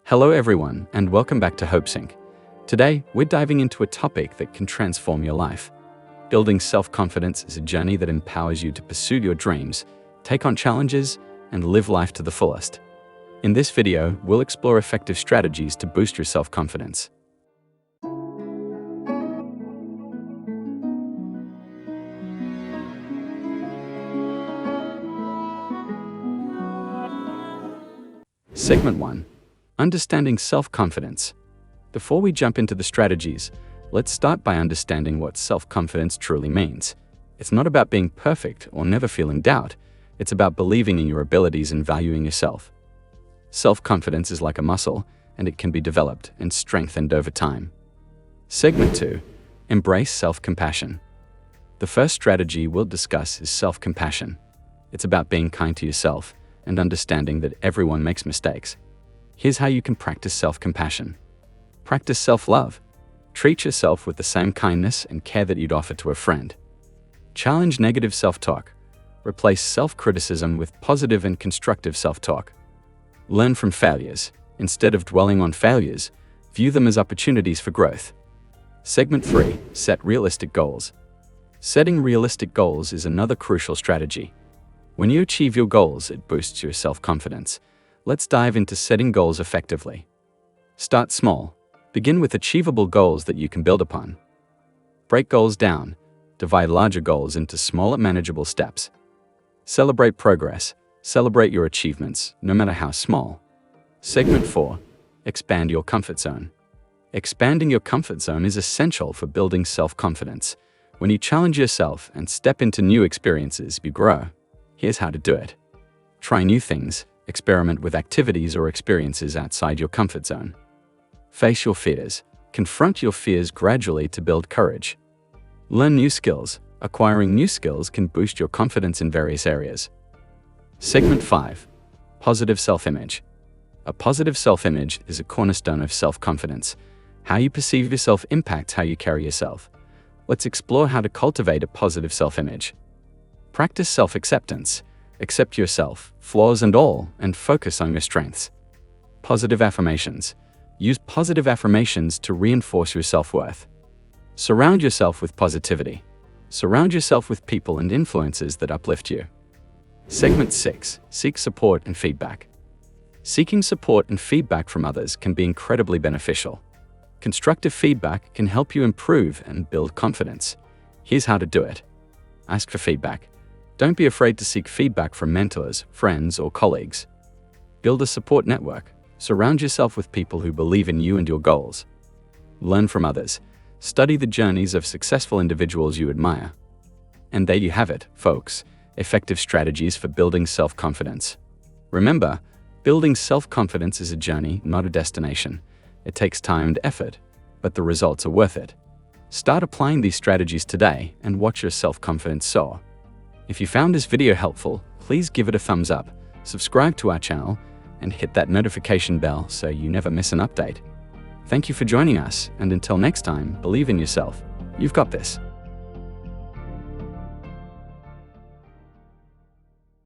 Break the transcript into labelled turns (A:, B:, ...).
A: Hello everyone, and welcome back to Hopesync. Today, we're diving into a topic that can transform your life. Building self-confidence is a journey that empowers you to pursue your dreams, take on challenges, and live life to the fullest. In this video, we'll explore effective strategies to boost your self-confidence. Segment 1. Understanding self-confidence. Before we jump into the strategies, let's start by understanding what self-confidence truly means. It's not about being perfect or never feeling doubt. It's about believing in your abilities and valuing yourself. Self-confidence is like a muscle, and it can be developed and strengthened over time. Segment 2. Embrace self-compassion. The first strategy we'll discuss is self-compassion. It's about being kind to yourself and understanding that everyone makes mistakes. Here's how you can practice self-compassion. Practice self-love. Treat yourself with the same kindness and care that you'd offer to a friend. Challenge negative self-talk. Replace self-criticism with positive and constructive self-talk. Learn from failures. Instead of dwelling on failures, view them as opportunities for growth. Segment 3. Set realistic goals. Setting realistic goals is another crucial strategy. When you achieve your goals, it boosts your self-confidence. Let's dive into setting goals effectively. Start small. Begin with achievable goals that you can build upon. Break goals down. Divide larger goals into smaller, manageable steps. Celebrate progress. Celebrate your achievements, no matter how small. Segment 4. Expand your comfort zone. Expanding your comfort zone is essential for building self-confidence. When you challenge yourself and step into new experiences, you grow. Here's how to do it. Try new things. Experiment with activities or experiences outside your comfort zone. Face your fears. Confront your fears gradually to build courage. Learn new skills. Acquiring new skills can boost your confidence in various areas. Segment 5. Positive self-image. A positive self-image is a cornerstone of self-confidence. How you perceive yourself impacts how you carry yourself. Let's explore how to cultivate a positive self-image. Practice self-acceptance. Accept yourself, flaws and all, and focus on your strengths. Positive affirmations. Use positive affirmations to reinforce your self-worth. Surround yourself with positivity. Surround yourself with people and influences that uplift you. Segment 6. Seek support and feedback. Seeking support and feedback from others can be incredibly beneficial. Constructive feedback can help you improve and build confidence. Here's how to do it. Ask for feedback. Don't be afraid to seek feedback from mentors, friends, or colleagues. Build a support network. Surround yourself with people who believe in you and your goals. Learn from others. Study the journeys of successful individuals you admire. And there you have it, folks. Effective strategies for building self-confidence. Remember, building self-confidence is a journey, not a destination. It takes time and effort, but the results are worth it. Start applying these strategies today and watch your self-confidence soar. If you found this video helpful, please give it a thumbs up, subscribe to our channel, and hit that notification bell so you never miss an update. Thank you for joining us, and until next time, believe in yourself. You've got this.